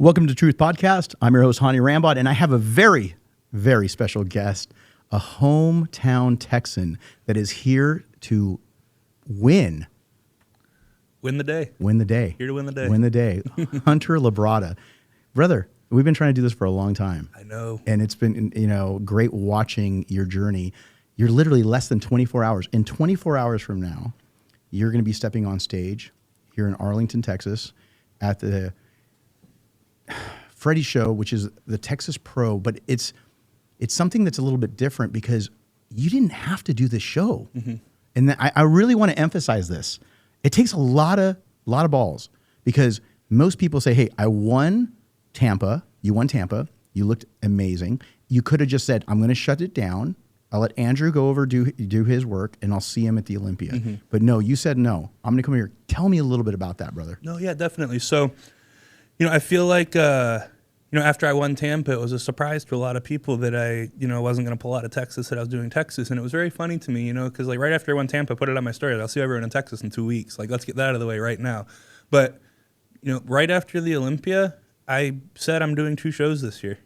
Welcome to Truth Podcast. I'm your host, Hany Rambod, and I have a very, very special guest, a hometown Texan that is here to win. Win the day. Win the day. Here to win the day. Win the day. Hunter Labrada. Brother, we've been trying to do this for a long time. I know. And it's been, great watching your journey. You're literally less than 24 hours. In 24 hours from now, you're going to be stepping on stage here in Arlington, Texas at the Freddie Show, which is the Texas Pro, but it's something that's a little bit different because you didn't have to do this show. Mm-hmm. And I really want to emphasize this. It takes a lot of balls because most people say, hey, I won Tampa. You won Tampa. You looked amazing. You could have just said, I'm going to shut it down. I'll let Andrew go over, do his work, and I'll see him at the Olympia. Mm-hmm. But no, you said no. I'm going to come here. Tell me a little bit about that, brother. No, yeah, definitely. So, I feel like, after I won Tampa, it was a surprise to a lot of people that I, wasn't going to pull out of Texas, that I was doing Texas. And it was very funny to me, because right after I won Tampa, I put it on my story. I'll see everyone in Texas in 2 weeks. Let's get that out of the way right now. But, right after the Olympia, I said I'm doing 2 shows this year.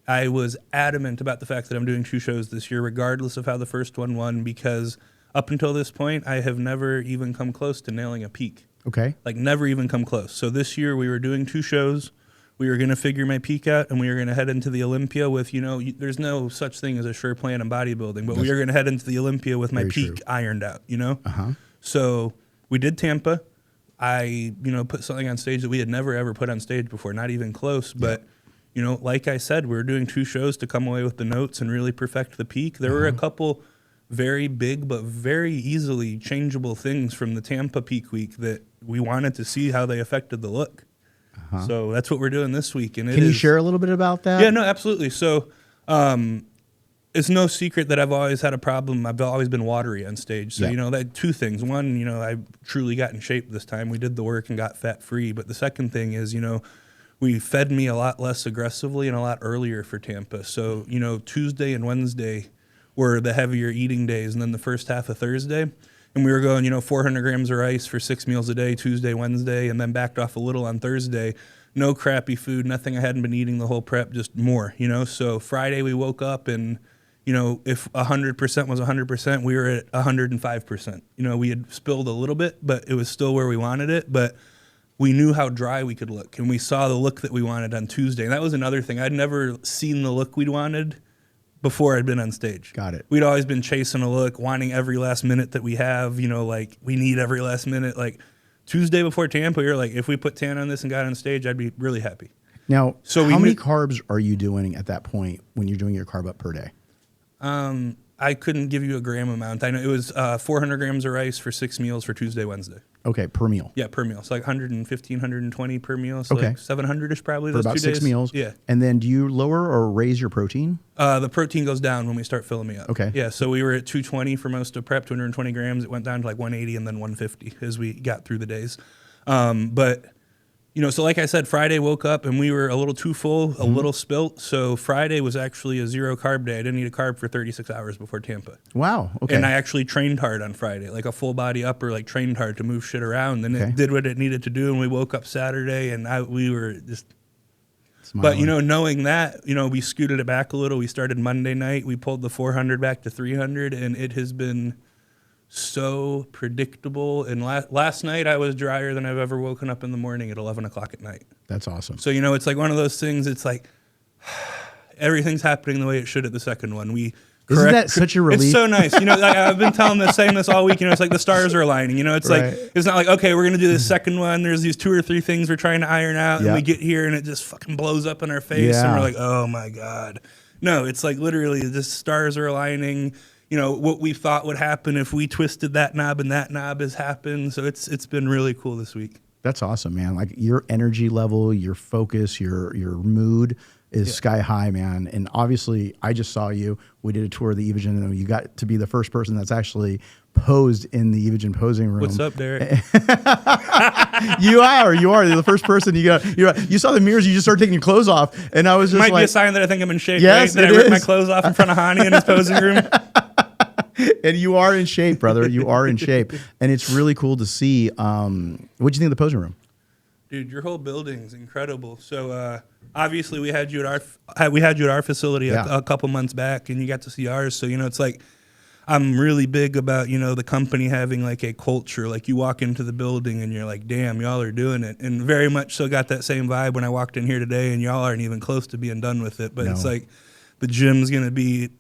I was adamant about the fact that I'm doing 2 shows this year, regardless of how the first one won, because up until this point, I have never even come close to nailing a peak. Okay. Never even come close. So this year we were doing 2 shows. We were going to figure my peak out, and we were going to head into the Olympia with, there's no such thing as a sure plan in bodybuilding, but we were going to head into the Olympia with my peak ironed out, Uh-huh. So we did Tampa. I, put something on stage that we had never, ever put on stage before, not even close. But, like I said, we were doing 2 shows to come away with the notes and really perfect the peak. There were a couple very big but very easily changeable things from the Tampa peak week that we wanted to see how they affected the look. Uh-huh. So that's what we're doing this week. And Can you share a little bit about that? Yeah, no, absolutely. So it's no secret that I've always had a problem. I've always been watery on stage. So, that 2 things. One, I truly got in shape this time. We did the work and got fat free. But the second thing is, we fed me a lot less aggressively and a lot earlier for Tampa. So, Tuesday and Wednesday were the heavier eating days, and then the first half of Thursday. And we were going, 400 grams of rice for 6 meals a day, Tuesday, Wednesday, and then backed off a little on Thursday. No crappy food, nothing I hadn't been eating the whole prep, just more, So Friday we woke up and, if 100% was 100%, we were at 105%. We had spilled a little bit, but it was still where we wanted it. But we knew how dry we could look, and we saw the look that we wanted on Tuesday. And that was another thing. I'd never seen the look we'd wanted before I'd been on stage. Got it. We'd always been chasing a look, wanting every last minute that we have, we need every last minute. Tuesday before Tampa, you're like, if we put 10 on this and got on stage, I'd be really happy. Now, so how many carbs are you doing at that point when you're doing your carb up per day? I couldn't give you a gram amount. I know it was 400 grams of rice for 6 meals for Tuesday, Wednesday. Okay, per meal. Yeah, per meal. So 115, 120 per meal. So okay. 700-ish probably for those about 2 days. 6 meals. Yeah. And then do you lower or raise your protein? The protein goes down when we start filling me up. Okay. Yeah, so we were at 220 for most of prep, 220 grams. It went down to 180 and then 150 as we got through the days. But, so like I said, Friday woke up and we were a little too full, a little spilt. So Friday was actually a 0 carb day. I didn't eat a carb for 36 hours before Tampa. Wow. Okay. And I actually trained hard on Friday, a full body upper, trained hard to move shit around. And it did what it needed to do. And we woke up Saturday and we were just... Smiling. But, knowing that, we scooted it back a little. We started Monday night. We pulled the 400 back to 300, and it has been so predictable. And last night, I was drier than I've ever woken up in the morning at 11 o'clock at night. That's awesome. So, it's one of those things. It's everything's happening the way it should at the second one. Isn't that such a relief? It's so nice. I've been saying this all week. It's the stars are aligning. It's right. It's not okay, we're going to do this second one. There's these 2 or 3 things we're trying to iron out. And we get here and it just fucking blows up in our face. And we're like, oh my God. No, it's literally the stars are aligning. What we thought would happen if we twisted that knob and that knob has happened. So it's been really cool this week. That's awesome, man. Your energy level, your focus, your mood is sky high, man. And obviously, I just saw you. We did a tour of the Evogen, and you got to be the first person that's actually posed in the Evogen posing room. What's up, Derek? You are the first person. You saw the mirrors. You just started taking your clothes off, and I was just might be a sign that I think I'm in shape. Yes, right? That I ripped my clothes off in front of Hany in his posing room. And you are in shape, brother. You are in shape, and it's really cool to see. What do you think of the posing room? Dude, your whole building's incredible. So obviously we had you at our facility a couple months back, and you got to see ours. So it's like I'm really big about the company having like a culture. Like you walk into the building and you're like, damn, y'all are doing it, and very much so got that same vibe when I walked in here today. And y'all aren't even close to being done with it, but it's like the gym's gonna be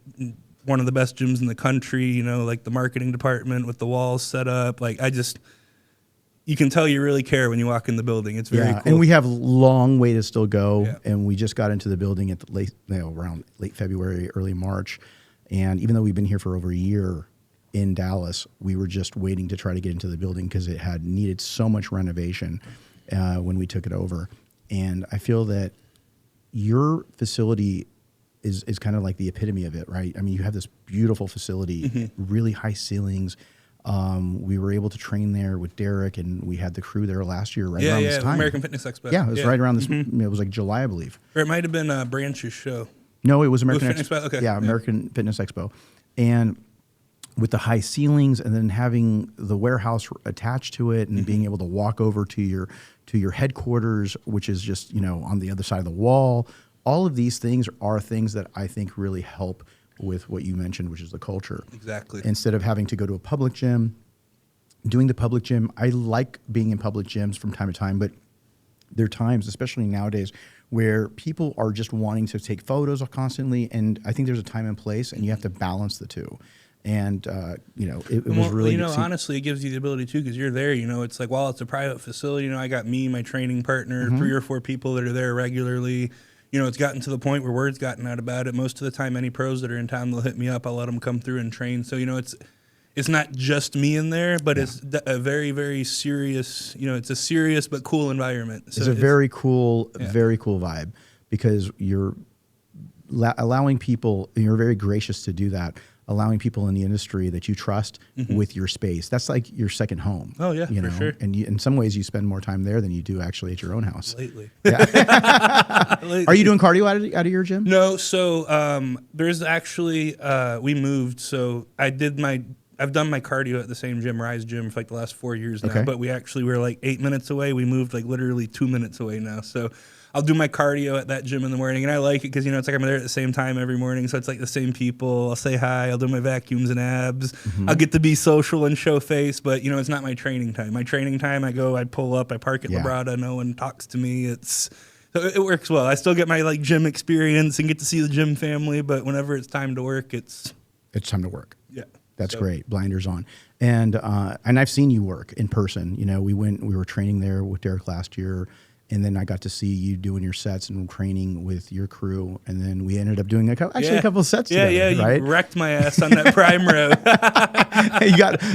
one of the best gyms in the country. Like the marketing department with the walls set up. Like you can tell you really care when you walk in the building. It's very cool. And we have a long way to still go. And we just got into the building at the around late February, early March. And even though we've been here for over a year in Dallas, we were just waiting to try to get into the building because it had needed so much renovation when we took it over. And I feel that your facility is kind of like the epitome of it, right? I mean, you have this beautiful facility, really high ceilings. We were able to train there with Derek, and we had the crew there last year around this time. American Fitness Expo. Yeah, it was right around this. It was like July, I believe. Or it might have been Branch's show. No, it was American Fitness Expo. Okay. Yeah, American Fitness Expo, and with the high ceilings, and then having the warehouse attached to it, and being able to walk over to your headquarters, which is just on the other side of the wall. All of these things are things that I think really help with what you mentioned, which is the culture. Exactly. Instead of having to go to a public gym, doing the public gym, I like being in public gyms from time to time, but there are times, especially nowadays, where people are just wanting to take photos constantly, and I think there's a time and place, and you have to balance the two. And it was really honestly, it gives you the ability too, because you're there. It's like while it's a private facility, I got me, my training partner, 3 or 4 people that are there regularly. It's gotten to the point where word's gotten out about it. Most of the time, any pros that are in town, they'll hit me up. I'll let them come through and train. So, it's not just me in there, but it's a very, very serious, it's a serious but cool environment. So it's a very cool vibe, because you're allowing people, and you're very gracious to do that, allowing people in the industry that you trust with your space. That's like your second home. Oh, yeah, for sure. And in some ways, you spend more time there than you do actually at your own house. Lately. Yeah. Lately. Are you doing cardio out of your gym? No. So there's actually, we moved. So I've done my cardio at the same gym, Rise Gym, for like the last 4 years now. Okay. But we're like 8 minutes away. We moved like literally 2 minutes away now. So I'll do my cardio at that gym in the morning, and I like it because it's like I'm there at the same time every morning, so it's like the same people. I'll say hi. I'll do my vacuums and abs. I'll get to be social and show face, but it's not my training time. My training time, I pull up, I park at Labrada. No one talks to me. So it works well. I still get my like gym experience and get to see the gym family, but whenever it's time to work, it's time to work. Yeah. That's great. Blinders on. And I've seen you work in person. We were training there with Derek last year, and then I got to see you doing your sets and training with your crew. And then we ended up doing a couple of sets together. Yeah, right? You wrecked my ass on that prime row.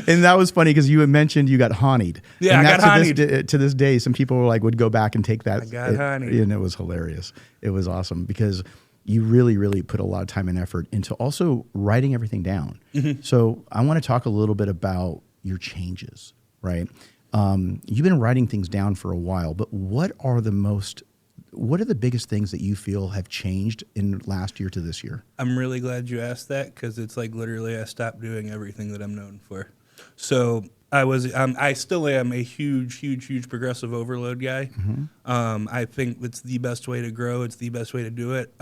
And that was funny because you had mentioned you got Hany'd. Yeah, and I got Hany'd. To this day, some people would go back and take that. I got Hany'd. And it was hilarious. It was awesome because you really, really put a lot of time and effort into also writing everything down. So I want to talk a little bit about your changes, right? You've been writing things down for a while, but what are the biggest things that you feel have changed in last year to this year? I'm really glad you asked that, because it's like literally I stopped doing everything that I'm known for. So I still am a huge progressive overload guy. I think it's the best way to grow. It's the best way to do it.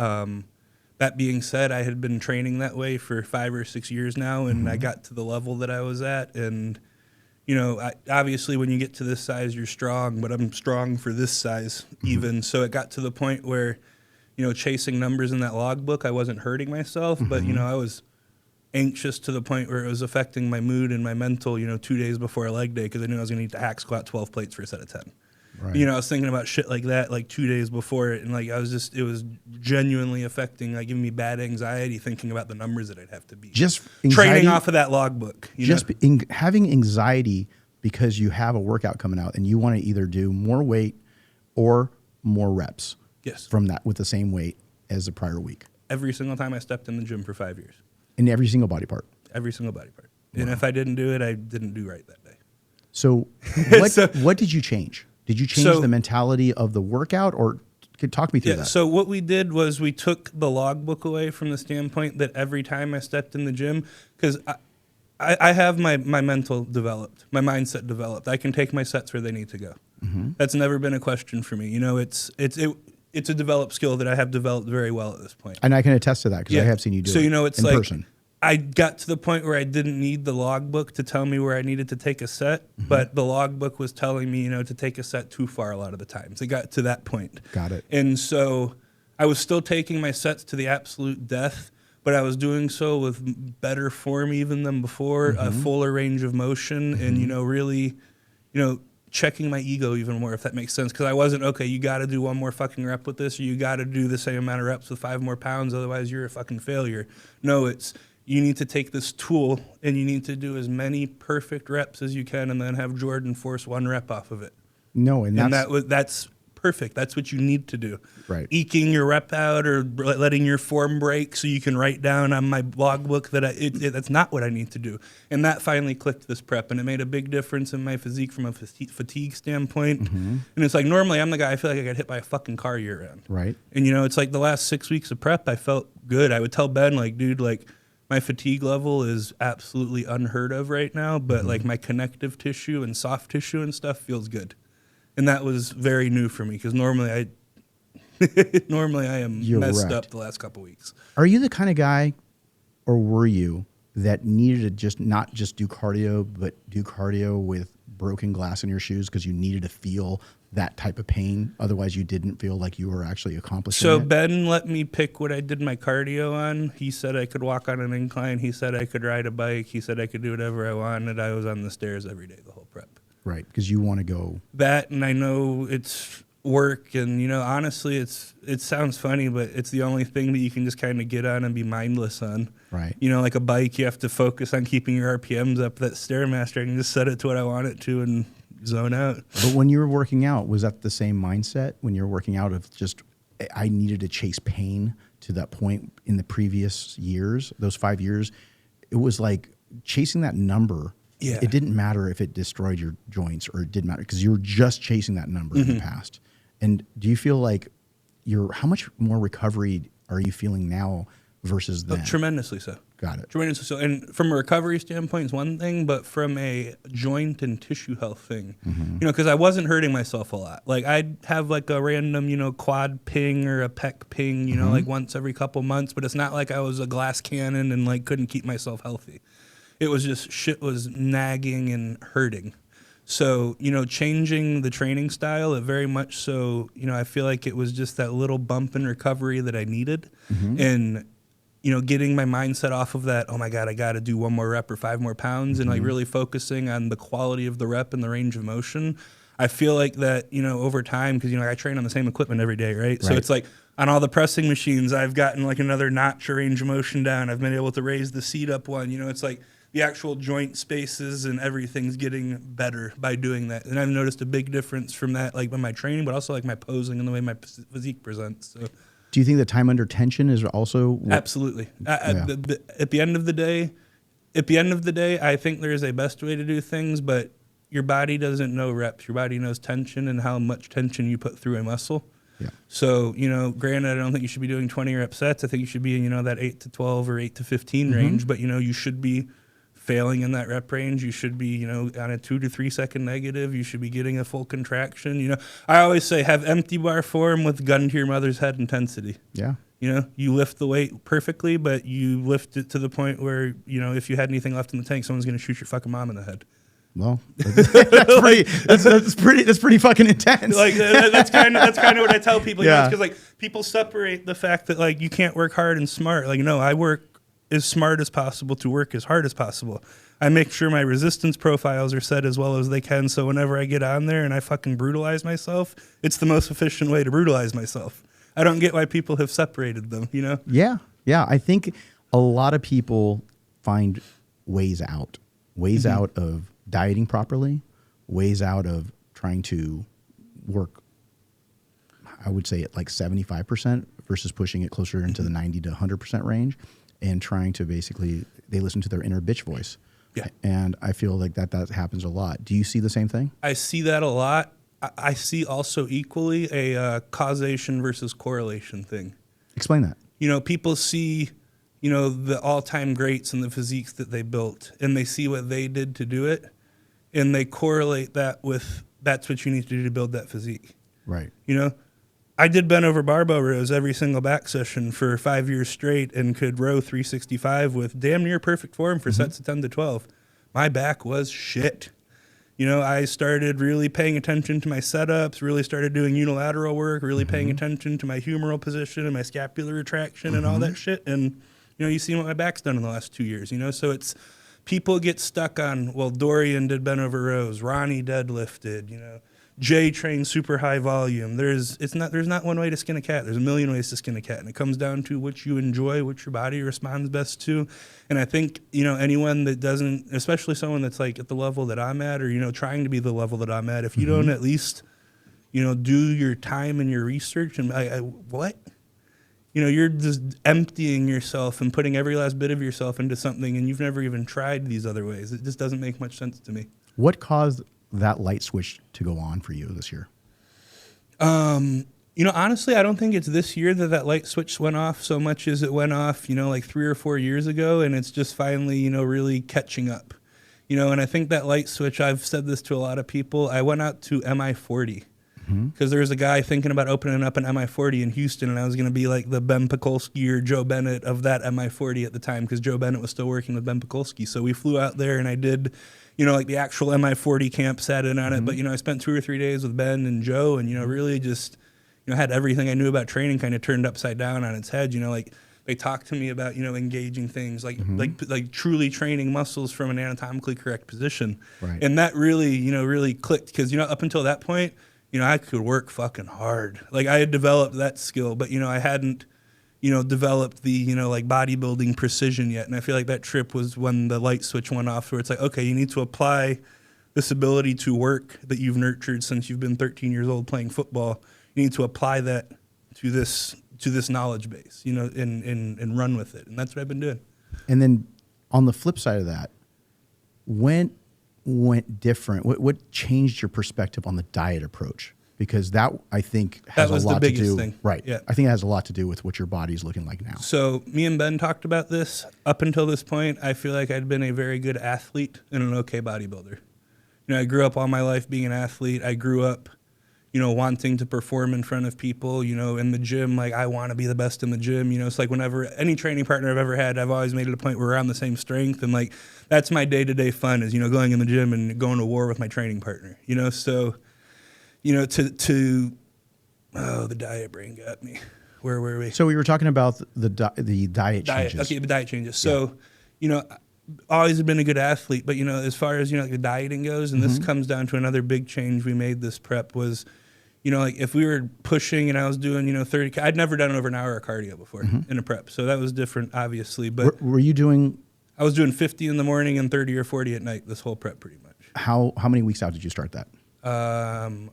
That being said, I had been training that way for 5 or 6 years now, and I got to the level that I was at. And, obviously when you get to this size, you're strong, but I'm strong for this size even. So it got to the point where, chasing numbers in that logbook, I wasn't hurting myself, but, I was anxious to the point where it was affecting my mood and my mental, 2 days before a leg day, because I knew I was going to need to hack squat 12 plates for a set of 10. Right. I was thinking about shit like that like 2 days before it, and like it was genuinely affecting, like giving me bad anxiety thinking about the numbers that I'd have to beat. Just training off of that logbook. Having anxiety because you have a workout coming out and you want to either do more weight or more reps. Yes. From that with the same weight as the prior week. Every single time I stepped in the gym for 5 years. In every single body part. Every single body part. Wow. And if I didn't do it, I didn't do right that day. So what did you change? Did you change the mentality of the workout, or talk me through that? So what we did was we took the logbook away from the standpoint that every time I stepped in the gym, because I have my mental developed, my mindset developed. I can take my sets where they need to go. That's never been a question for me. You know, it's a developed skill that I have developed very well at this point. And I can attest to that because I have seen you do it. So, you know, it's in like person. I got to the point where I didn't need the logbook to tell me where I needed to take a set, but the logbook was telling me, you know, to take a set too far a lot of the times. It got to that point. Got it. And so I was still taking my sets to the absolute death, but I was doing so with better form even than before, a fuller range of motion, and, you know, really, you know, checking my ego even more, if that makes sense. Because I wasn't, okay, you got to do one more fucking rep with this, or you got to do the same amount of reps with 5 more pounds, otherwise you're a fucking failure. No, it's, you need to take this tool and you need to do as many perfect reps as you can and then have Jordan force 1 rep off of it. No, and that's perfect. That's what you need to do. Right. Eking your rep out or letting your form break so you can write down on my logbook that that's not what I need to do. And that finally clicked this prep, and it made a big difference in my physique from a fatigue standpoint. And it's like, normally I'm the guy, I feel like I got hit by a fucking car year round. Right. And, you know, it's like the last 6 weeks of prep, I felt good. I would tell Ben, like, dude, like, my fatigue level is absolutely unheard of right now, but like my connective tissue and soft tissue and stuff feels good. And that was very new for me because normally I am You're messed wrecked. up the last couple weeks. Are you the kind of guy, or were you, that needed to just not just do cardio, but do cardio with broken glass in your shoes because you needed to feel that type of pain? Otherwise, you didn't feel like you were actually accomplishing So it? Ben let me pick what I did my cardio on. He said I could walk on an incline. He said I could ride a bike. He said I could do whatever I wanted. I was on the stairs every day the whole prep. Right, because you want to go. That, and I know it's work, and, you know, honestly, it sounds funny, but it's the only thing that you can just kind of get on and be mindless on. Right. You know, like a bike, you have to focus on keeping your RPMs up. That Stairmaster, I can just set it to what I want it to and zone out. But when you were working out, was that the same mindset when you were working out of just, I needed to chase pain to that point in the previous years, those 5 years? It was like chasing that number. Yeah. It didn't matter if it destroyed your joints, or it didn't matter because you were just chasing that number in the past. And do you feel like how much more recovery are you feeling now versus then? Tremendously so. Got it. Tremendously so. And from a recovery standpoint is one thing, but from a joint and tissue health thing, you know, because I wasn't hurting myself a lot. Like I'd have like a random, you know, quad ping or a pec ping, you know, like once every couple months, but it's not like I was a glass cannon and like couldn't keep myself healthy. It was just shit was nagging and hurting. So, you know, changing the training style, it very much so, you know, I feel like it was just that little bump in recovery that I needed. And, you know, getting my mindset off of that, oh my God, I got to do 1 more rep or 5 more pounds, and like really focusing on the quality of the rep and the range of motion. I feel like that, you know, over time, because, you know, I train on the same equipment every day, right? So it's like on all the pressing machines, I've gotten like another notch or range of motion down. I've been able to raise the seat up one, you know, it's like, the actual joint spaces and everything's getting better by doing that. And I've noticed a big difference from that, like in my training, but also like my posing and the way my physique presents. So, do you think the time under tension is also absolutely. At the end of the day, I think there is a best way to do things, but your body doesn't know reps. Your body knows tension and how much tension you put through a muscle. Yeah. So, you know, granted, I don't think you should be doing 20 rep sets. I think you should be in, you know, that 8 to 12 or 8 to 15 range, but, you know, you should be failing in that rep range. You should be, you know, on a 2 to 3 second negative. You should be getting a full contraction. You know, I always say have empty bar form with gun to your mother's head intensity. Yeah. You know, you lift the weight perfectly, but you lift it to the point where, you know, if you had anything left in the tank, someone's going to shoot your fucking mom in the head. Well, that's pretty fucking intense. Like that's kind of what I tell people. Yeah. Because like people separate the fact that like you can't work hard and smart. Like, no, I work as smart as possible to work as hard as possible. I make sure my resistance profiles are set as well as they can, so whenever I get on there and I fucking brutalize myself, it's the most efficient way to brutalize myself. I don't get why people have separated them, you know? Yeah. I think a lot of people find ways out of dieting properly, ways out of trying to work, I would say at like 75% versus pushing it closer into the 90 to 100% range, and trying to basically, they listen to their inner bitch voice. Yeah. And I feel like that happens a lot. Do you see the same thing? I see that a lot. I see also equally a causation versus correlation thing. Explain that. You know, people see, you know, the all-time greats and the physiques that they built, and they see what they did to do it, and they correlate that with that's what you need to do to build that physique. Right. You know, I did bent over barbell rows every single back session for 5 years straight and could row 365 with damn near perfect form for sets of 10 to 12. My back was shit. You know, I started really paying attention to my setups, really started doing unilateral work, really paying attention to my humeral position and my scapular retraction and all that shit. And, you know, you see what my back's done in the last 2 years, you know? So it's, people get stuck on, well, Dorian did bent over rows, Ronnie deadlifted, you know, Jay trained super high volume. There's not one way to skin a cat. There's a million ways to skin a cat. And it comes down to what you enjoy, what your body responds best to. And I think, you know, anyone that doesn't, especially someone that's like at the level that I'm at or, you know, trying to be the level that I'm at, if you don't at least, you know, do your time and your research and what? You know, you're just emptying yourself and putting every last bit of yourself into something and you've never even tried these other ways. It just doesn't make much sense to me. What caused that light switch to go on for you this year? You know, honestly, I don't think it's this year that light switch went off so much as it went off, you know, like 3 or 4 years ago. And it's just finally, you know, really catching up, you know, and I think that light switch, I've said this to a lot of people. I went out to MI40 because there was a guy thinking about opening up an MI40 in Houston. And I was going to be like the Ben Pekulski or Joe Bennett of that MI40 at the time because Joe Bennett was still working with Ben Pekulski. So we flew out there and I did, you know, like the actual MI40 camp, sat in on it. But, you know, I spent 2 or 3 days with Ben and Joe and, you know, really just, you know, had everything I knew about training kind of turned upside down on its head. You know, like they talked to me about, you know, engaging things, like truly training muscles from an anatomically correct position. Right. And that really, you know, really clicked because, you know, up until that point, you know, I could work fucking hard. Like I had developed that skill, but, you know, I hadn't, you know, developed the, you know, like bodybuilding precision yet. And I feel like that trip was when the light switch went off where it's like, okay, you need to apply this ability to work that you've nurtured since you've been 13 years old playing football. You need to apply that to this knowledge base, you know, and run with it. And that's what I've been doing. And then on the flip side of that, when went different? What changed your perspective on the diet approach? Because that, I think, has a lot to do. Thing. Right. Yeah. I think it has a lot to do with what your body's looking like now. So me and Ben talked about this. Up until this point, I feel like I'd been a very good athlete and an okay bodybuilder. You know, I grew up all my life being an athlete. I grew up, you know, wanting to perform in front of people, you know, in the gym. Like, I want to be the best in the gym. You know, it's like whenever any training partner I've ever had, I've always made it a point where we're on the same strength. And, like, that's my day-to-day fun is, you know, going in the gym and going to war with my training partner, you know. So, you know, the diet brain got me. Where were we? So we were talking about the diet changes. Okay, the diet changes. So, you know, always have been a good athlete, but, you know, as far as, you know, like the dieting goes, and this comes down to another big change we made this prep was, you know, like if we were pushing and I was doing, you know, 30, I'd never done over an hour of cardio before in a prep. So that was different, obviously. But were you doing? I was doing 50 in the morning and 30 or 40 at night, this whole prep pretty much. How many weeks out did you start that?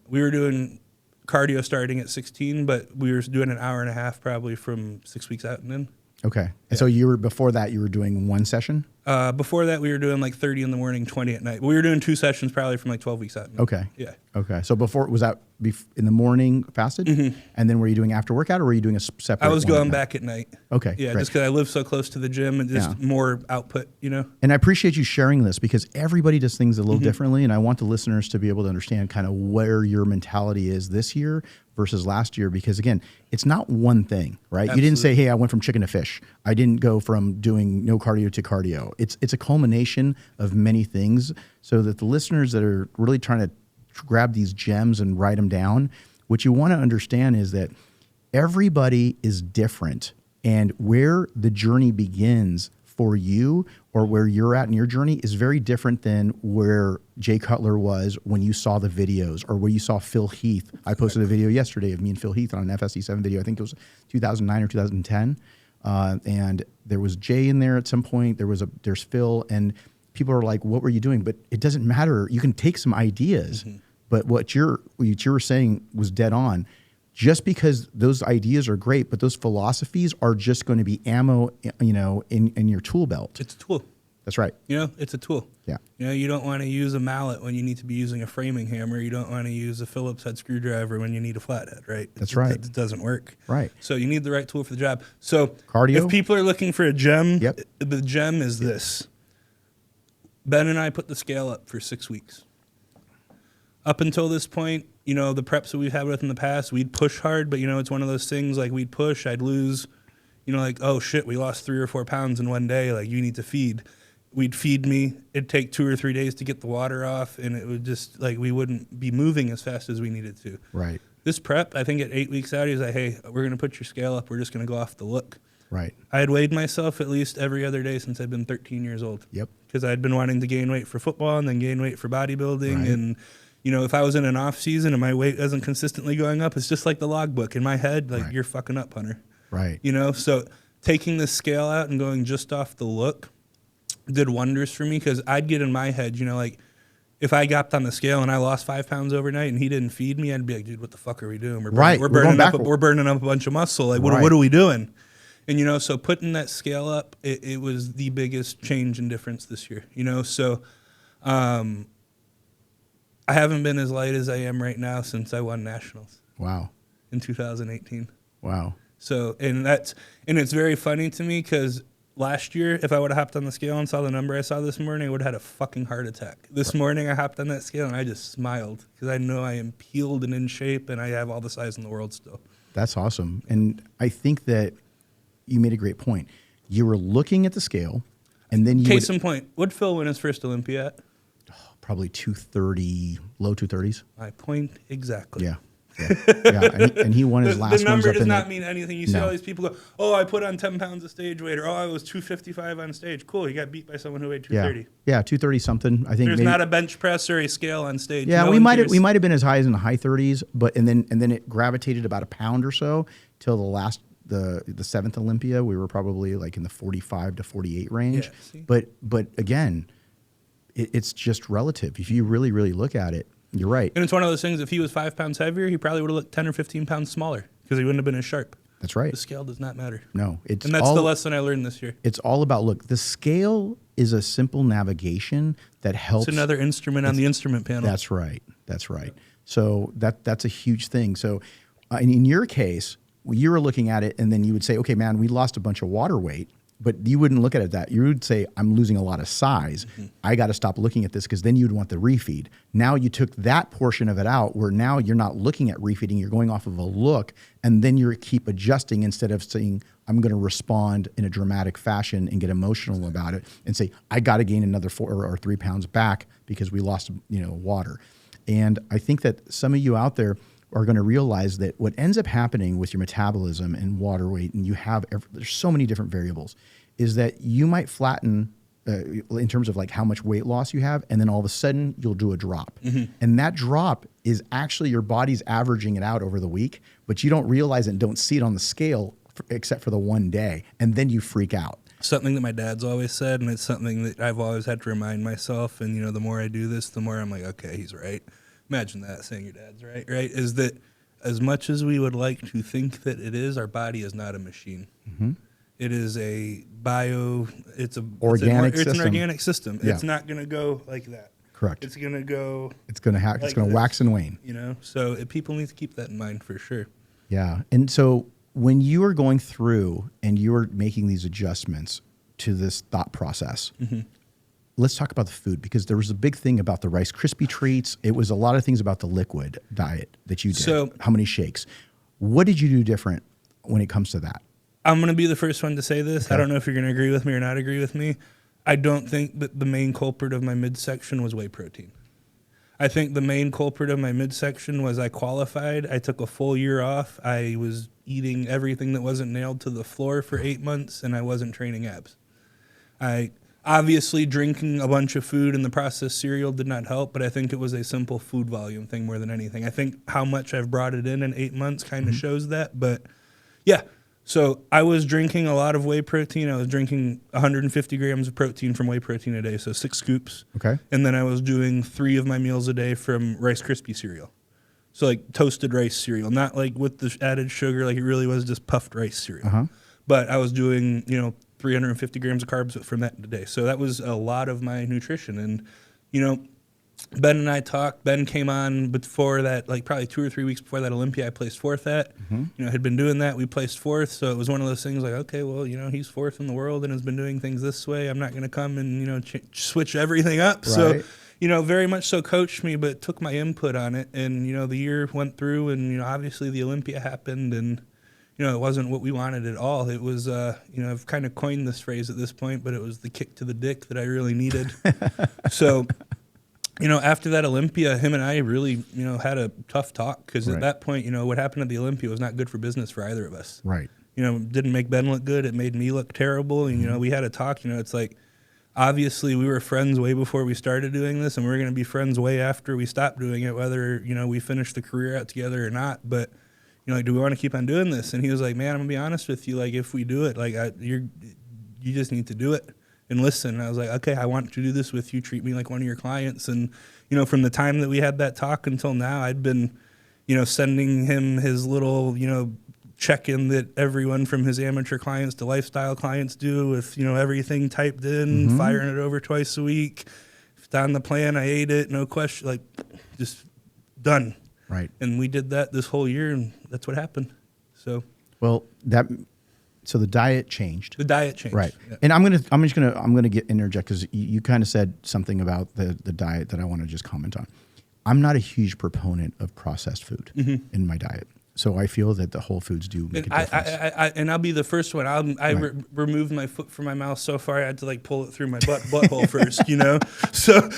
We were doing cardio starting at 16, but we were doing an hour and a half probably from 6 weeks out and in. Okay. And so before that, you were doing one session? Before that, we were doing like 30 in the morning, 20 at night. We were doing 2 sessions probably from like 12 weeks out. Okay. Yeah. Okay. So before, was that in the morning fasted? And then were you doing after workout or were you doing a separate? I was going back at night. Okay. Yeah, great. just because I live so close to the gym and just more output, you know? And I appreciate you sharing this because everybody does things a little differently. And I want the listeners to be able to understand kind of where your mentality is this year versus last year. Because again, it's not one thing, right? Absolutely. You didn't say, hey, I went from chicken to fish. I didn't go from doing no cardio to cardio. It's a culmination of many things so that the listeners that are really trying to grab these gems and write them down, what you want to understand is that everybody is different, and where the journey begins for you or where you're at in your journey is very different than where Jay Cutler was when you saw the videos or where you saw Phil Heath. I posted a video yesterday of me and Phil Heath on an FSD7 video. I think it was 2009 or 2010. And there was Jay in there at some point. There's Phil, and people are like, what were you doing? But it doesn't matter. You can take some ideas, but what you were saying was dead on. Just because those ideas are great, but those philosophies are just going to be ammo, you know, in your tool belt. It's a tool. That's right. You know, it's a tool. Yeah. You know, you don't want to use a mallet when you need to be using a framing hammer. You don't want to use a Phillips head screwdriver when you need a flathead, right? That's right. It doesn't work. Right. So you need the right tool for the job. So cardio. If people are looking for a gem, the gem is this. Ben and I put the scale up for 6 weeks. up until this point, you know, the preps that we've had with in the past, we'd push hard, but, you know, it's one of those things like we'd push, I'd lose, you know, like, oh shit, we lost 3 or 4 pounds in one day. Like, you need to feed. We'd feed me. It'd take 2 or 3 days to get the water off, and it would just, like, we wouldn't be moving as fast as we needed to. Right. This prep, I think at 8 weeks out, he's like, hey, we're going to put your scale up. We're just going to go off the look. Right. I had weighed myself at least every other day since I've been 13 years old. Yep. Because I'd been wanting to gain weight for football and then gain weight for bodybuilding. Right. And, you know, if I was in an off season and my weight wasn't consistently going up, it's just like the logbook in my head, like, you're fucking up, Hunter. Right. You know, so taking the scale out and going just off the look did wonders for me, because I'd get in my head, you know, like, if I got on the scale and I lost 5 pounds overnight and he didn't feed me, I'd be like, dude, what the fuck are we doing? We're burning up a bunch of muscle. Like, what are we doing? And, you know, so putting that scale up, it was the biggest change and difference this year, you know? So I haven't been as light as I am right now since I won nationals. Wow. In 2018. Wow. So, and it's very funny to me, because last year, if I would have hopped on the scale and saw the number I saw this morning, I would have had a fucking heart attack. This morning, I hopped on that scale and I just smiled, because I know I am peeled and in shape and I have all the size in the world still. That's awesome. And I think that you made a great point. You were looking at the scale, and then you Case in point, would Phil win his first Olympia at? Probably 230, low 230s. My point exactly. Yeah. And he won his last The number ones up does in not mean anything. You see all these people go, oh, I put on 10 pounds of stage weight, or oh, I was 255 on stage. Cool, you got beat by someone who weighed 230. Yeah, 230 something. I think there's not a bench press or a scale on stage. Yeah, we might have been as high as in the high 30s, but and then it gravitated about a pound or so till the 7th Olympia. We were probably like in the 45 to 48 range. Yeah, but again, it's just relative. If you really, really look at it, you're right. And it's one of those things, if he was 5 pounds heavier, he probably would have looked 10 or 15 pounds smaller, because he wouldn't have been as sharp. That's right. The scale does not matter. No. And that's the lesson I learned this year. It's all about, look, the scale is a simple navigation that helps. It's another instrument on the instrument panel. That's right. So that's a huge thing. So in your case, you were looking at it, and then you would say, okay, man, we lost a bunch of water weight. But you wouldn't look at it that. You would say, I'm losing a lot of size. Mm-hmm. I got to stop looking at this, because then you'd want the refeed. Now you took that portion of it out, where now you're not looking at refeeding. You're going off of a look, and then you keep adjusting instead of saying, I'm going to respond in a dramatic fashion and get emotional about it and say, I got to gain another 4 or 3 pounds back because we lost, water. And I think that some of you out there are going to realize that what ends up happening with your metabolism and water weight, and there's so many different variables, is that you might flatten in terms of like how much weight loss you have, and then all of a sudden you'll do a drop. Mm-hmm. And that drop is actually your body's averaging it out over the week, but you don't realize it and don't see it on the scale except for the one day, and then you freak out. Something that my dad's always said, and it's something that I've always had to remind myself, and the more I do this, the more I'm like, okay, he's right. Imagine that, saying your dad's right, is that as much as we would like to think that it is, our body is not a machine. Mm-hmm. It is it's an organic system. Yeah. It's not going to go like that. Correct. It's going to go. It's going to wax and wane. So people need to keep that in mind for sure. Yeah. And so when you are going through and you are making these adjustments to this thought process, mm-hmm. Let's talk about the food, because there was a big thing about the Rice Krispie treats. It was a lot of things about the liquid diet that you did. So, how many shakes? What did you do different when it comes to that? I'm going to be the first one to say this. Okay. I don't know if you're going to agree with me or not agree with me. I don't think that the main culprit of my midsection was whey protein. I think the main culprit of my midsection was I qualified. I took a full year off. I was eating everything that wasn't nailed to the floor for 8 months, and I wasn't training abs. Obviously, drinking a bunch of food and the processed cereal did not help, but I think it was a simple food volume thing more than anything. I think how much I've brought it in 8 months kind of shows that. But, yeah, so I was drinking a lot of whey protein. I was drinking 150 grams of protein from whey protein a day, so 6 scoops. Okay. And then I was doing 3 of my meals a day from Rice Krispie cereal. So, like, toasted rice cereal, not like with the added sugar. Like, it really was just puffed rice cereal. Uh-huh. But I was doing, 350 grams of carbs from that today. So that was a lot of my nutrition. And, Ben and I talked. Ben came on before that, like probably 2 or 3 weeks before that Olympia I placed 4th at. Mm-hmm. Had been doing that. We placed 4th. So it was one of those things like, okay, well, he's 4th in the world and has been doing things this way. I'm not going to come and, switch everything up. Right. So, very much so coached me, but took my input on it. And, the year went through and, obviously the Olympia happened and, it wasn't what we wanted at all. It was, I've kind of coined this phrase at this point, but it was the kick to the dick that I really needed. So, after that Olympia, him and I really, had a tough talk because at that point, what happened at the Olympia was not good for business for either of us. Right. Didn't make Ben look good. It made me look terrible. And, we had a talk, it's like, obviously we were friends way before we started doing this and we're going to be friends way after we stopped doing it, whether, we finish the career out together or not. But, do we want to keep on doing this? And he was like, man, I'm gonna be honest with you. Like, if we do it, like, you just need to do it and listen. And I was like, okay, I want to do this with you. Treat me like one of your clients. And, from the time that we had that talk until now, I'd been, sending him his little, check-in that everyone from his amateur clients to lifestyle clients do with, everything typed in, firing it over twice a week. If it's on the plan, I ate it, no question, like, just done. Right. And we did that this whole year, and that's what happened. So, so the diet changed. The diet changed. Right. Yeah. And I'm gonna interject because you kind of said something about the diet that I want to just comment on. I'm not a huge proponent of processed food in my diet. So I feel that the whole foods do make a difference. And I'll be the first one. I removed my foot from my mouth so far I had to pull it through my butthole first. So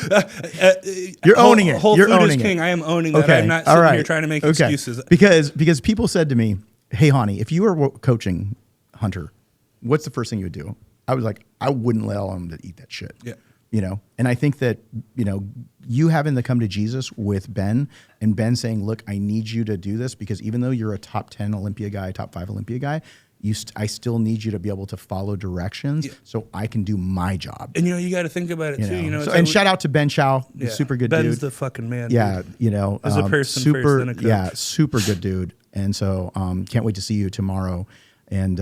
you're owning it. Whole You're food owning is king. it. I am owning that. I'm not sitting here trying to make excuses. Because people said to me, "Hey, Hany, if you were coaching Hunter, what's the first thing you would do?" I was like, I wouldn't allow him to eat that shit. Yeah. And I think that, you having to come to Jesus with Ben and Ben saying, look, I need you to do this because even though you're a top 10 Olympia guy, top 5 Olympia guy, I still need you to be able to follow directions so I can do my job. And, you got to think about it too. And shout out to Ben Chow, super good Ben's dude. Ben's the fucking man. Yeah. Dude. As a person super, first, then a coach. Yeah, super good dude. And so can't wait to see you tomorrow and,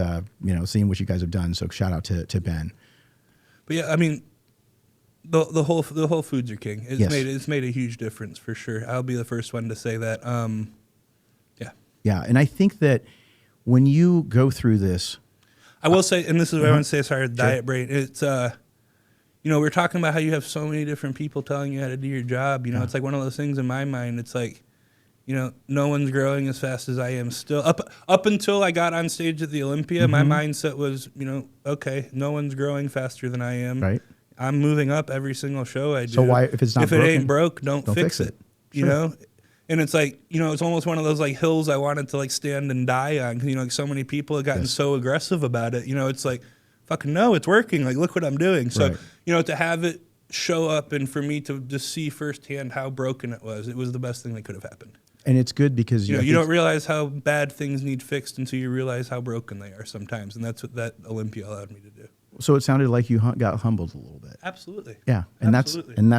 seeing what you guys have done. So shout out to Ben. But yeah, I mean, the whole foods are king. It's made a huge difference for sure. I'll be the first one to say that. Yeah, and I think that when you go through this, I will say, and this is what I want to say. Sorry, diet brain. It's we're talking about how you have so many different people telling you how to do your job. It's like one of those things in my mind. It's like, no one's growing as fast as I am still. Up until I got on stage at the Olympia, my mindset was, okay, no one's growing faster than I am. Right. I'm moving up every single show I do. So why, if it's not broken, it ain't broke, don't fix it. Sure. And it's like, it's almost one of those hills I wanted to stand and die on. So many people have gotten so aggressive about it. It's like, fucking no, it's working. Like, look what I'm doing. So, to have it show up and for me to just see firsthand how broken it was the best thing that could have happened. And it's good because you don't realize how bad things need fixed until you realize how broken they are sometimes. And that's what that Olympia allowed me to do. So it sounded like you got humbled a little bit. Absolutely. Yeah, and that's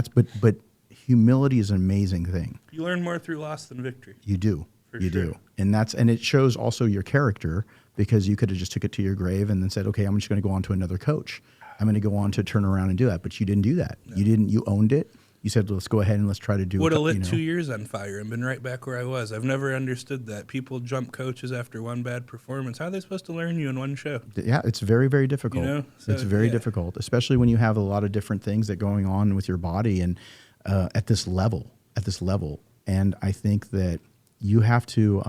but humility is an amazing thing. You learn more through loss than victory. You do. You sure. do. And it shows also your character because you could have just took it to your grave and then said, okay, I'm just going to go on to another coach. I'm going to go on to turn around and do that. But you didn't do that. No. You owned it. You said, let's go ahead and let's try to do it. Would have lit 2 years on fire and been right back where I was. I've never understood that. People jump coaches after one bad performance. How are they supposed to learn you in one show? Yeah, it's very, very difficult. So, it's very difficult, especially when you have a lot of different things that going on with your body and at this level. And I think that you have to,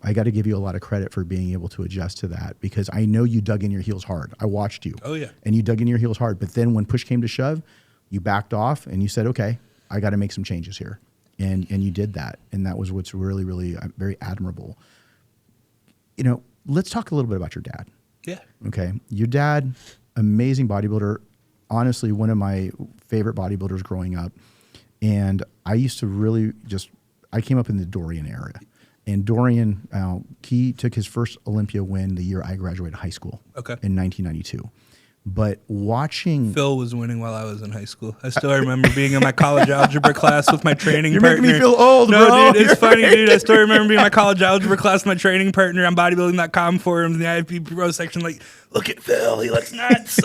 I got to give you a lot of credit for being able to adjust to that because I know you dug in your heels hard. I watched you. Oh, yeah. And you dug in your heels hard. But then when push came to shove, you backed off and you said, okay, I got to make some changes here. And you did that. And that was what's really, really very admirable. Let's talk a little bit about your dad. Yeah. Okay. Your dad, amazing bodybuilder. Honestly, one of my favorite bodybuilders growing up. And I used to really I came up in the Dorian era. And Dorian, he took his first Olympia win the year I graduated high school. Okay. In 1992. But watching... Phil was winning while I was in high school. I still remember being in my college algebra class with my training You're partner. You're making me feel old, no, bro. Dude, it's funny, dude. I still remember being in my college algebra class with my training partner on bodybuilding.com forums in the IFB Pro section. Like, look at Phil. He looks nuts.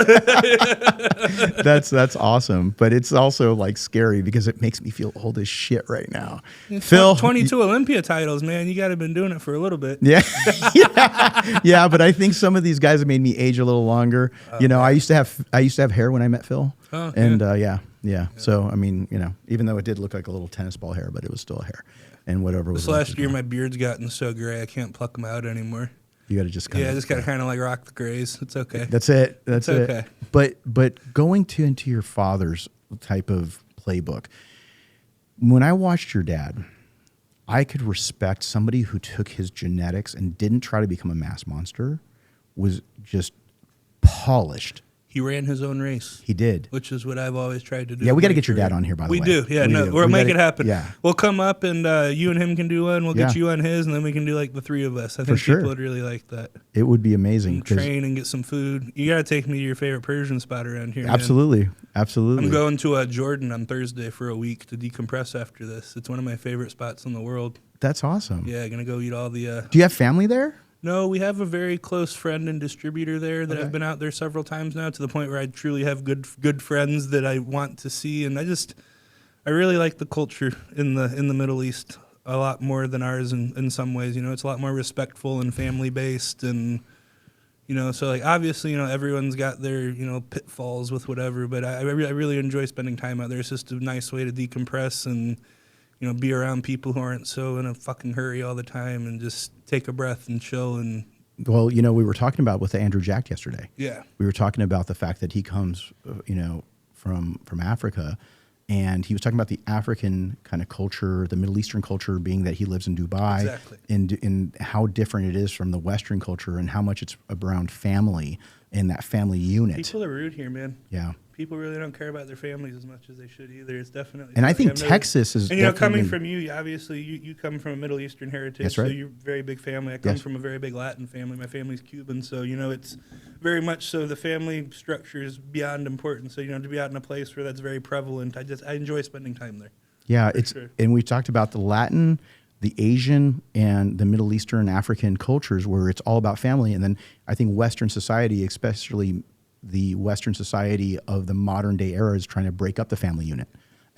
That's awesome. But it's also scary because it makes me feel old as shit right now. Phil... 22 Olympia titles, man. You got to have been doing it for a little bit. Yeah. Yeah, but I think some of these guys have made me age a little longer. I used to have hair when I met Phil. Oh, and Yeah. So, I mean, even though it did look like a little tennis ball hair, but it was still a hair. And whatever was This last year, my beard's gotten so gray, I can't pluck them out anymore. You got to just I just got to kind of like rock the grays. It's okay. That's it. That's it. Okay. But going into your father's type of playbook, when I watched your dad, I could respect somebody who took his genetics and didn't try to become a mass monster, was just polished. He ran his own race. He did. Which is what I've always tried to do. Yeah, we got to get your dad on here, by the way. We do. Yeah, we'll make it happen. Yeah. We'll come up and you and him can do one. We'll get you on his, and then we can do like the three of us. I think people would really like that. It would be amazing. And train and get some food. You got to take me to your favorite Persian spot around here. Absolutely. Man. Absolutely. I'm going to Jordan on Thursday for a week to decompress after this. It's one of my favorite spots in the world. That's awesome. Yeah, going to go eat all the... Do you have family there? No, we have a very close friend and distributor there that I've been out there several times now, to the point where I truly have good friends that I want to see, and I really like the culture in the Middle East a lot more than ours in some ways. It's a lot more respectful and family based, and so like obviously everyone's got their pitfalls with whatever, but I really enjoy spending time out there. It's just a nice way to decompress and be around people who aren't so in a fucking hurry all the time and just take a breath and chill. And well, we were talking about with Andrew Jack yesterday. Yeah, we were talking about the fact that he comes, from Africa, and he was talking about the African kind of culture, the Middle Eastern culture, being that he lives in Dubai, exactly, and how different it is from the Western culture, and how much it's around family and that family unit. People are rude here, man. Yeah. People really don't care about their families as much as they should either. It's definitely... And I think Texas is... And, coming from you, obviously, you come from a Middle Eastern heritage. That's right. So you're a very big family. I come from a very big Latin family. My family's Cuban. So, it's very much so the family structure is beyond important. So, to be out in a place where that's very prevalent, I enjoy spending time there. Yeah, and we talked about the Latin, the Asian, and the Middle Eastern African cultures where it's all about family. And then I think Western society, especially the Western society of the modern day era, is trying to break up the family unit.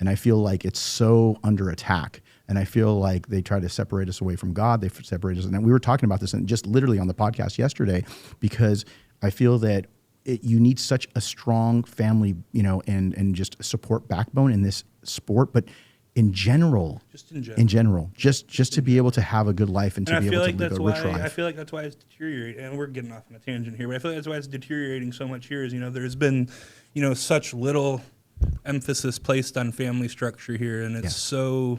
And I feel like it's so under attack. And I feel like they try to separate us away from God. They separate us. And we were talking about this and just literally on the podcast yesterday, because I feel that you need such a strong family, and just support backbone in this sport. But in general, just to be able to have a good life and to be able to live a rich life. I feel like that's why it's deteriorating, and we're getting off on a tangent here, but I feel like that's why it's deteriorating so much here is, there's been, such little emphasis placed on family structure here, and it's so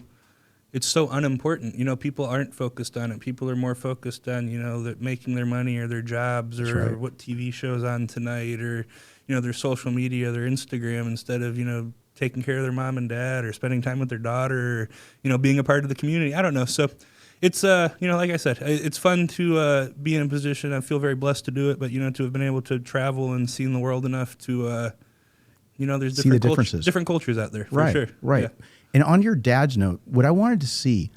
unimportant. People aren't focused on it. People are more focused on, making their money or their jobs or what TV show's on tonight or, their social media, their Instagram, instead of, taking care of their mom and dad or spending time with their daughter or, being a part of the community. I don't know. So it's, like I said, it's fun to be in a position. I feel very blessed to do it, but, to have been able to travel and seen the world enough to, there's different cultures out there, for sure. Right. Yeah. And on your dad's note, what I wanted to see,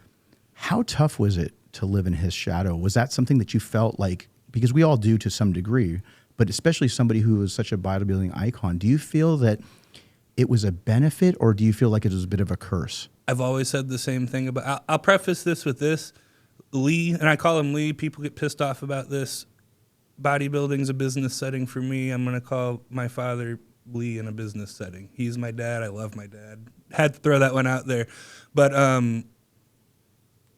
how tough was it to live in his shadow? Was that something that you felt like, because we all do to some degree, but especially somebody who was such a bodybuilding icon, do you feel that it was a benefit, or do you feel like it was a bit of a curse? I've always said the same thing about, I'll preface this with this. Lee, and I call him Lee, people get pissed off about this. Bodybuilding's a business setting for me. I'm going to call my father Lee in a business setting. He's my dad. I love my dad. Had to throw that one out there. But, what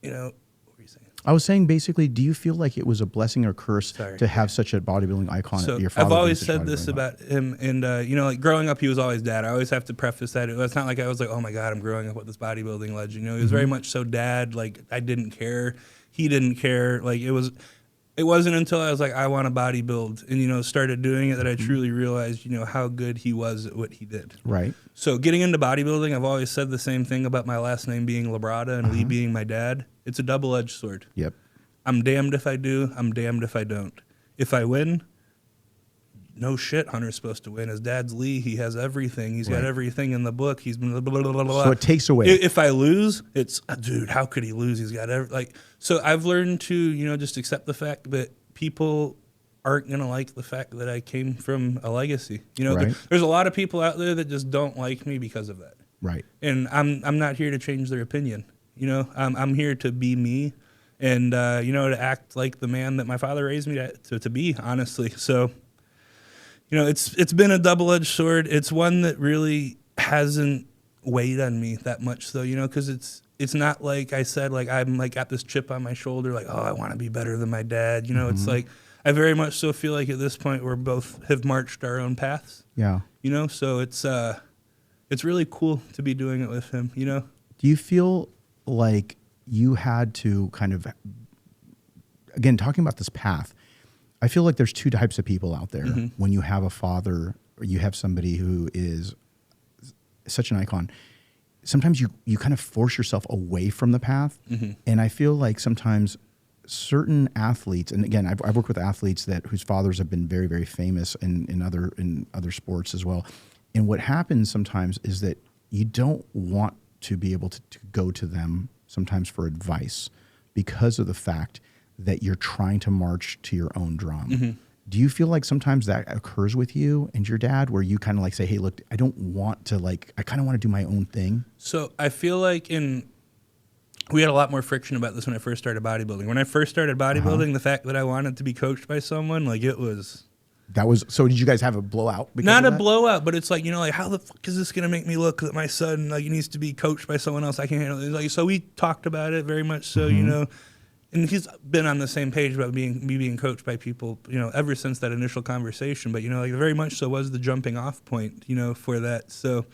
were you saying? I was saying, basically, do you feel like it was a blessing or curse to have such a bodybuilding icon? So your father I've always said this about him, and like growing up, he was always dad. I always have to preface that. It's not like I was like, oh my God, I'm growing up with this bodybuilding legend. He was very much so dad. Like I didn't care, he didn't care. Like it wasn't until I was like, I want to bodybuild, and started doing it that I truly realized, how good he was at what he did. Right. So getting into bodybuilding, I've always said the same thing about my last name being Labrada and Lee being my dad. It's a double-edged sword. Yep. I'm damned if I do. I'm damned if I don't. If I win, no shit, Hunter's supposed to win. His dad's Lee. He has everything. He's got everything in the book. He's been blah, blah, blah, blah. So it takes away. If I lose, it's, dude, how could he lose? He's got so I've learned to, just accept the fact that people aren't going to like the fact that I came from a legacy. There's a lot of people out there that just don't like me because of that. Right. And I'm not here to change their opinion. I'm here to be me and, to act like the man that my father raised me to be, honestly. So, it's been a double-edged sword. It's one that really hasn't weighed on me that much though, you know, because it's not like I said, like I'm like got this chip on my shoulder, like, oh, I want to be better than my dad. You know, it's like I very much so feel like at this point we're both have marched our own paths. Yeah. You know, so it's really cool to be doing it with him, you know. Do you feel like you had to kind of, again, talking about this path, I feel like there's two types of people out there. When you have a father or you have somebody who is such an icon, sometimes you kind of force yourself away from the path. And I feel like sometimes certain athletes, and again, I've worked with athletes whose fathers have been very, very famous in other sports as well. And what happens sometimes is that you don't want to be able to go to them sometimes for advice because of the fact that you're trying to march to your own drum. Do you feel like sometimes that occurs with you and your dad where you kind of like say, hey, look, I don't want to I kind of want to do my own thing? So I feel like we had a lot more friction about this when I first started bodybuilding. When I first started bodybuilding, the fact that I wanted to be coached by someone, like it was... So did you guys have a blowout? Not a blowout, but it's like, you know, like how the fuck is this going to make me look that my son like needs to be coached by someone else? I can't handle it. Like, so we talked about it very much so, you know, and he's been on the same page about me being coached by people, you know, ever since that initial conversation. But, you know, like very much so was the jumping off point, you know, for that. So,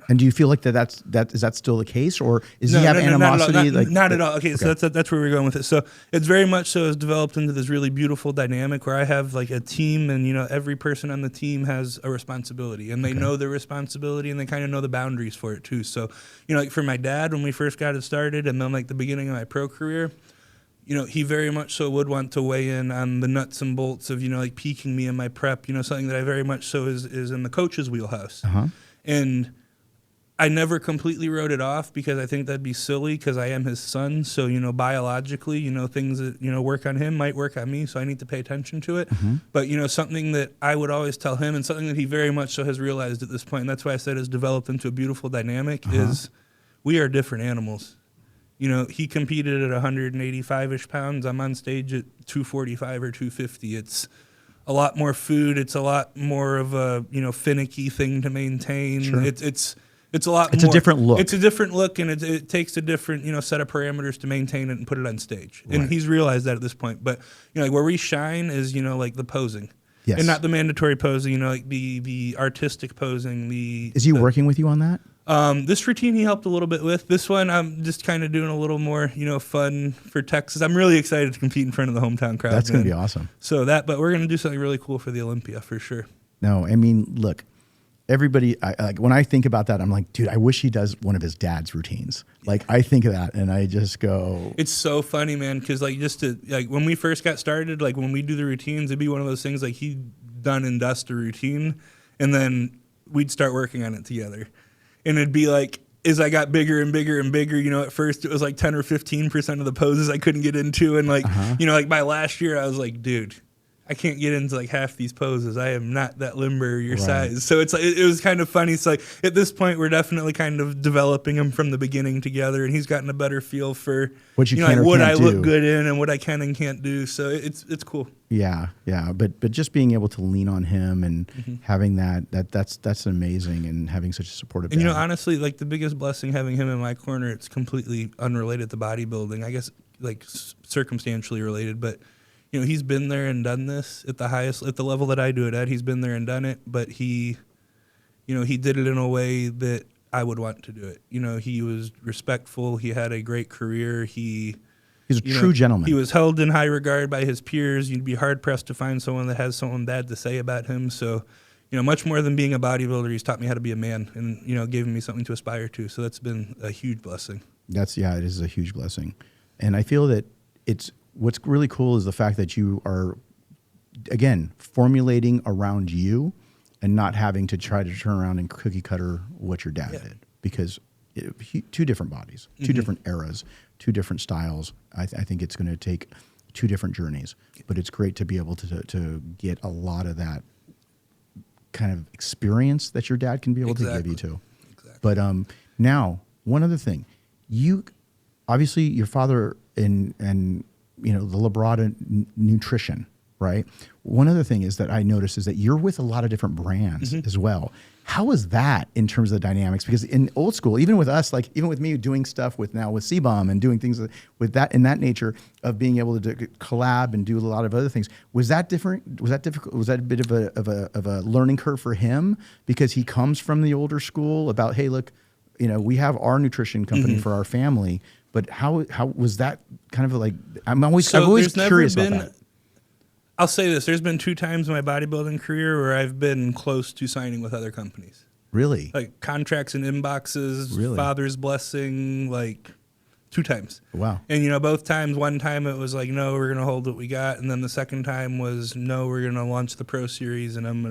and do you feel like is that still the case, or is he have animosity? Not at all. Okay, so that's where we're going with it. So it's very much so has developed into this really beautiful dynamic where I have like a team, and you know every person on the team has a responsibility, and they know their responsibility, and they kind of know the boundaries for it too. So you know, like for my dad when we first got it started, and then like the beginning of my pro career, you know, he very much so would want to weigh in on the nuts and bolts of, you know, like peaking me in my prep. You know, something that I very much so is in the coach's wheelhouse, and I never completely wrote it off because I think that'd be silly because I am his son. So, you know, biologically, you know, things that, you know, work on him might work on me. So I need to pay attention to it. But, you know, something that I would always tell him and something that he very much so has realized at this point, and that's why I said has developed into a beautiful dynamic, is we are different animals. You know, he competed at 185-ish pounds. I'm on stage at 245 or 250. It's a lot more food. It's a lot more of a, you know, finicky thing to maintain. It's a lot more. It's a different look. It's a different look, and it takes a different, you know, set of parameters to maintain it and put it on stage. Right. And he's realized that at this point. But, you know, like where we shine is, you know, like the posing. Yes. And not the mandatory posing, you know, like the artistic posing. Is he working with you on that? This routine he helped a little bit with. This one I'm just kind of doing a little more, you know, fun for Texas. I'm really excited to compete in front of the hometown crowd. That's going to be awesome. But we're going to do something really cool for the Olympia for sure. No, I mean, look. Everybody, like when I think about that, I'm like, dude, I wish he does one of his dad's routines. Like I think of that, and I just go. It's so funny, man, because like when we first got started, like when we do the routines, it'd be one of those things like he'd done and dust a routine, and then we'd start working on it together, and it'd be like as I got bigger and bigger and bigger, you know, at first it was like 10 or 15% of the poses I couldn't get into, and like you know, like by last year I was like, dude, I can't get into like half these poses. I am not that limber your size. So it's like it was kind of funny. It's like at this point we're definitely kind of developing them from the beginning together, and he's gotten a better feel for what you know, can like what I do. Look good in and what I can and can't do. So it's cool. Yeah. But just being able to lean on him and having that's amazing, and having such a supportive. And you know, honestly, like the biggest blessing having him in my corner. It's completely unrelated to bodybuilding. I guess like circumstantially related, but. You know, he's been there and done this at the level that I do it at. He's been there and done it, but he did it in a way that I would want to do it. You know, he was respectful. He had a great career. He's a true gentleman. He was held in high regard by his peers. You'd be hard pressed to find someone that has something bad to say about him. So, you know, much more than being a bodybuilder, he's taught me how to be a man, and you know, given me something to aspire to. So that's been a huge blessing. It is a huge blessing, and I feel that what's really cool is the fact that you are, again, formulating around you and not having to try to turn around and cookie cutter what your dad did. Because two different bodies, two different eras, two different styles. I think it's going to take two different journeys. But it's great to be able to get a lot of that kind of experience that your dad can be able to give you too. Exactly. But now, one other thing. Obviously, your father and you know, the Labrada nutrition, right? One other thing is that I noticed is that you're with a lot of different brands as well. How is that in terms of the dynamics? Because in old school, even with us, like even with me doing stuff with CBOM and doing things with that in that nature of being able to collab and do a lot of other things, was that different? Was that difficult? Was that a bit of a learning curve for him because he comes from the older school about, hey, look, we have our nutrition company for our family, but how was that kind of like? I'm always curious about that. I'll say this: there's been 2 times in my bodybuilding career where I've been close to signing with other companies. Really? Like contracts and inboxes, really? father's blessing, like 2 times. Wow. And both times, one time it was like, no, we're gonna hold what we got, and then the second time was, no, we're gonna launch the Pro Series, and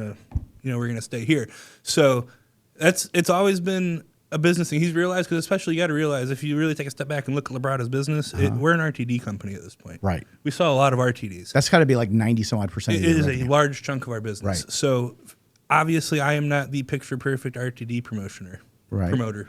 we're gonna stay here. So it's always been a business thing. He's realized, because especially you got to realize if you really take a step back and look at Labrada's business, we're an RTD company at this point. Right. We sell a lot of RTDs. That's got to be like 90-some-odd%. It is a large chunk of our business. Right. So obviously, I am not the picture perfect RTD promotioner. Right. Promoter.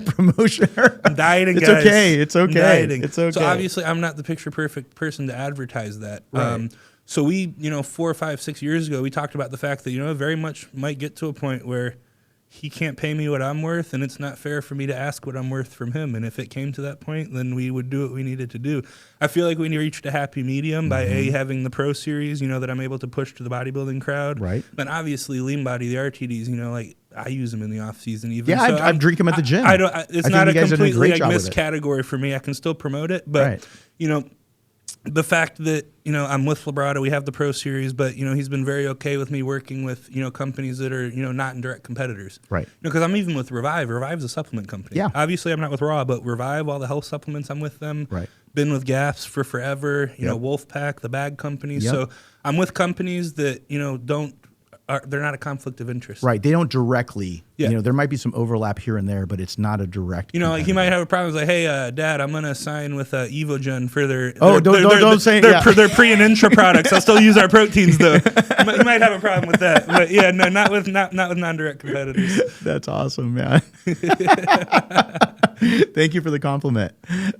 Promotioner. I'm dieting, it's guys. Okay. It's okay. I'm dieting. It's okay. So obviously, I'm not the picture perfect person to advertise that. Right. So we, 4, 5, 6 years ago, we talked about the fact that, very much might get to a point where he can't pay me what I'm worth, and it's not fair for me to ask what I'm worth from him. And if it came to that point, then we would do what we needed to do. I feel like we reached a happy medium by having the Pro Series, that I'm able to push to the bodybuilding crowd. Right. But obviously, Lean Body, the RTDs, like I use them in the off season. Even yeah, I drink them at the gym. It's not a completely missed category for me. I can still promote it, but the fact that I'm with Labrada, we have the Pro Series, but he's been very okay with me working with companies that are not in direct competitors, right? Because I'm even with Revive. Revive's a supplement company. Yeah. Obviously, I'm not with Raw, but Revive, all the health supplements, I'm with them. Right. Been with Gaps for forever. Wolfpack, the bag company. Yep. So I'm with companies that they're not a conflict of interest. Right. They don't directly. Yeah. There might be some overlap here and there, but it's not a direct. Like he might have a problem. It's like, hey, Dad, I'm gonna sign with Evogen for their don't say for their pre and intra products. I'll still use our proteins though. You might have a problem with that, but yeah, no, not with non-direct competitors. That's awesome, man. Thank you for the compliment.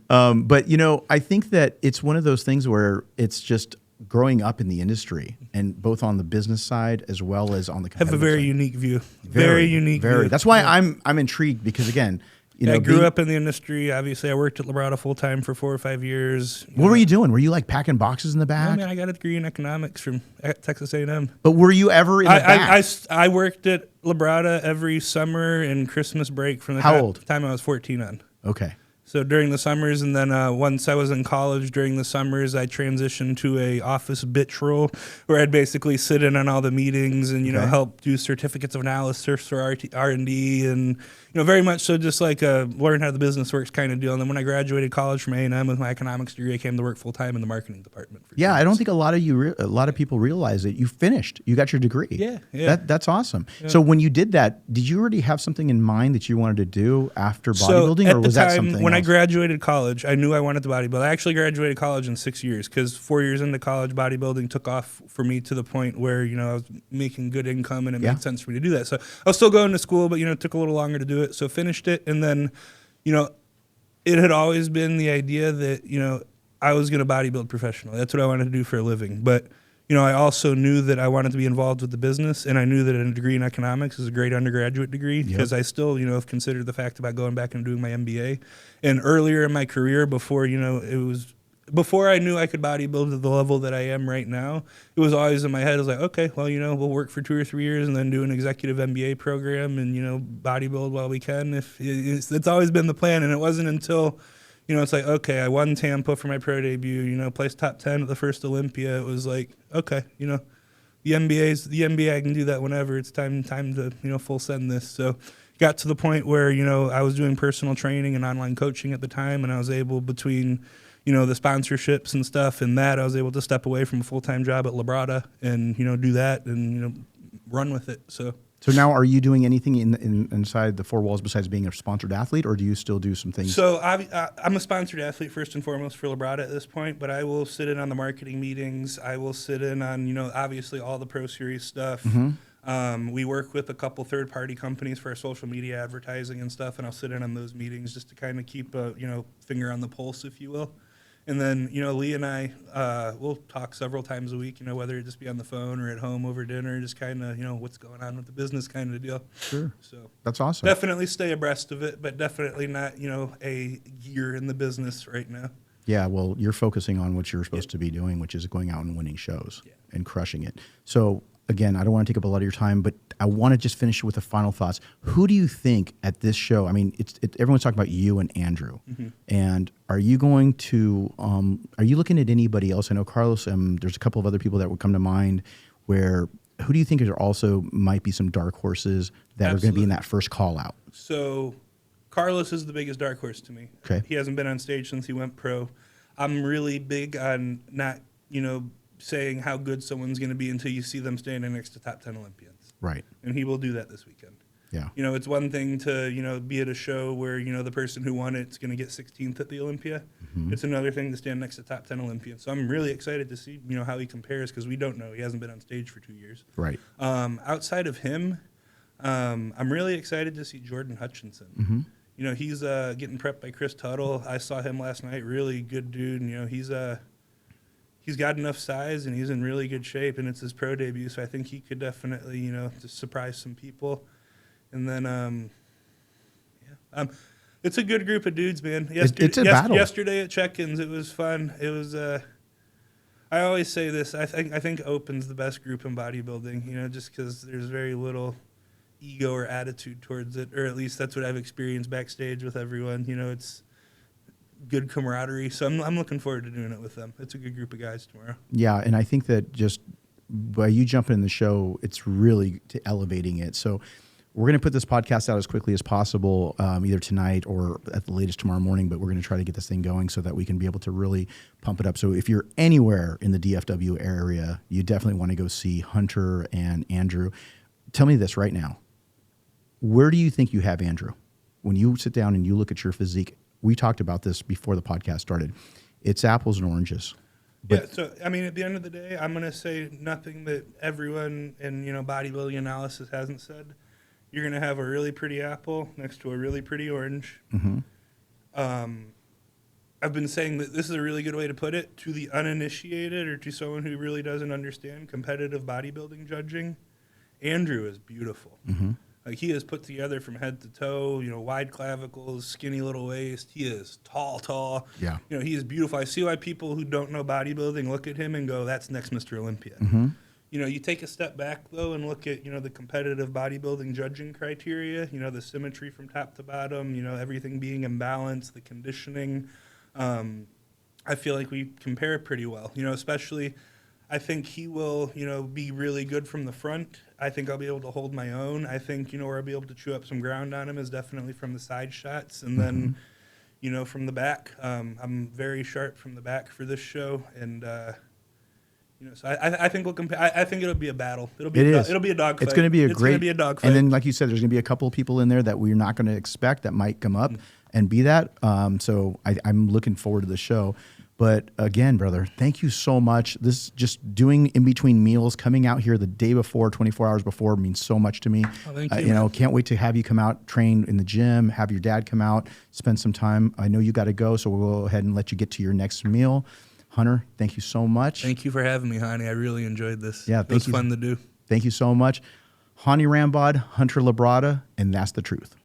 But I think that it's one of those things where it's just growing up in the industry, and both on the business side as well as on the competitive have a very side. Unique view. Very unique view. That's why I'm intrigued, because again, I grew up in the industry. Obviously, I worked at Labrada full time for 4 or 5 years. What were you doing? Were you like packing boxes in the back? No, man, I got a degree in economics from Texas A&M. But were you ever in the back? I worked at Labrada every summer and Christmas break from the time I was 14 on. Okay. So during the summers, and then once I was in college during the summers, I transitioned to a office bitch role where I'd basically sit in on all the meetings and help do certificates of analysis for R&D, and very much so just like learn how the business works kind of deal. And then when I graduated college from A&M with my economics degree, I came to work full time in the marketing department. Yeah, I don't think a lot of people realize that you finished. You got your degree. Yeah. That's awesome. Yeah. So when you did that, did you already have something in mind that you wanted to do after bodybuilding, or was that something when else? I graduated college, I knew I wanted to bodybuild. I actually graduated college in 6 years, because 4 years into college, bodybuilding took off for me to the point where I was making good income, and it made sense for me to do that. So I was still going to school, but it took a little longer to do it. So finished it, and then it had always been the idea that I was going to bodybuild professionally. That's what I wanted to do for a living. But I also knew that I wanted to be involved with the business, and I knew that a degree in economics is a great undergraduate degree, because I still, have considered the fact about going back and doing my MBA. And earlier in my career, before I knew I could bodybuild at the level that I am right now, it was always in my head. I was like, okay, well, we'll work for 2 or 3 years and then do an executive MBA program and, bodybuild while we can. It's always been the plan. And it wasn't until, it's like, okay, I won Tampa for my pro debut, placed top 10 at the first Olympia. It was like, okay, the NBA, I can do that whenever. It's time to, full send this. So got to the point where, I was doing personal training and online coaching at the time, and I was able, between the sponsorships and stuff and that, I was able to step away from a full-time job at Labrada and, do that and, run with it. So now are you doing anything inside the 4 walls besides being a sponsored athlete, or do you still do some things? So I'm a sponsored athlete first and foremost for Labrada at this point, but I will sit in on the marketing meetings. I will sit in on, obviously all the Pro Series stuff. Mm-hmm. We work with a couple third-party companies for our social media advertising and stuff, and I'll sit in on those meetings just to kind of keep a, finger on the pulse, if you will. And then, Lee and I, we'll talk several times a week, whether it just be on the phone or at home over dinner, just kind of, what's going on with the business kind of deal. Sure. So That's awesome. definitely stay abreast of it, but definitely not, a gear in the business right now. Yeah, well, you're focusing on what you're supposed to be doing, which is going out and winning shows and crushing it. So, again, I don't want to take up a lot of your time, but I want to just finish with the final thoughts. Who do you think at this show? I mean, everyone's talking about you and Andrew. And are you going to? Are you looking at anybody else? I know Carlos. There's a couple of other people that would come to mind. Who do you think are also might be some dark horses that are going to be in that first call out? So, Carlos is the biggest dark horse to me. Okay. He hasn't been on stage since he went pro. I'm really big on not, saying how good someone's going to be until you see them standing next to top 10 Olympians. Right. And he will do that this weekend. Yeah. It's one thing to, be at a show where, the person who won it's going to get 16th at the Olympia. It's another thing to stand next to top 10 Olympians. So I'm really excited to see, how he compares because we don't know. He hasn't been on stage for 2 years. Right. Outside of him, I'm really excited to see Jordan Hutchinson. He's getting prepped by Chris Tuttle. I saw him last night. Really good dude. And, he's got enough size and he's in really good shape. And it's his pro debut, so I think he could definitely, just surprise some people. And then, it's a good group of dudes, man. It's a battle. Yesterday at check-ins, it was fun. It was. I always say this. I think Open's the best group in bodybuilding. Just because there's very little ego or attitude towards it, or at least that's what I've experienced backstage with everyone. It's good camaraderie, so I'm looking forward to doing it with them. It's a good group of guys tomorrow. Yeah, and I think that just by you jumping in the show, it's really elevating it. So we're going to put this podcast out as quickly as possible, either tonight or at the latest tomorrow morning, but we're going to try to get this thing going so that we can be able to really pump it up. So if you're anywhere in the DFW area, you definitely want to go see Hunter and Andrew. Tell me this right now. Where do you think you have Andrew? When you sit down and you look at your physique, we talked about this before the podcast started. It's apples and oranges. But so, at the end of the day, I'm going to say nothing that everyone in, bodybuilding analysis hasn't said. You're going to have a really pretty apple next to a really pretty orange. I've been saying that this is a really good way to put it to the uninitiated or to someone who really doesn't understand competitive bodybuilding judging. Andrew is beautiful. Like, he is put together from head to toe, wide clavicles, skinny little waist. He is tall. Yeah. He is beautiful. I see why people who don't know bodybuilding look at him and go, that's next Mr. Olympia. You take a step back, though, and look at, the competitive bodybuilding judging criteria, the symmetry from top to bottom, everything being in balance, the conditioning. I feel like we compare pretty well, especially I think he will, be really good from the front. I think I'll be able to hold my own. I think, where I'll be able to chew up some ground on him is definitely from the side shots. And then, from the back, I'm very sharp from the back for this show. And, so I think we'll compare. I think it'll be a battle. It'll be a dog fight. It's going to be It's going to be a dog fight. And then, like you said, there's going to be a couple of people in there that we're not going to expect that might come up and be that. So I'm looking forward to the show. But again, brother, thank you so much. This just doing in between meals, coming out here the day before, 24 hours before, means so much to me. Oh, thank you. Can't wait to have you come out, train in the gym, have your dad come out, spend some time. I know you got to go, so we'll go ahead and let you get to your next meal. Hunter, thank you so much. Thank you for having me, Hany. I really enjoyed this. Yeah, it was fun to do. Thank you so much. Hany Rambod, Hunter Labrada, and that's the truth.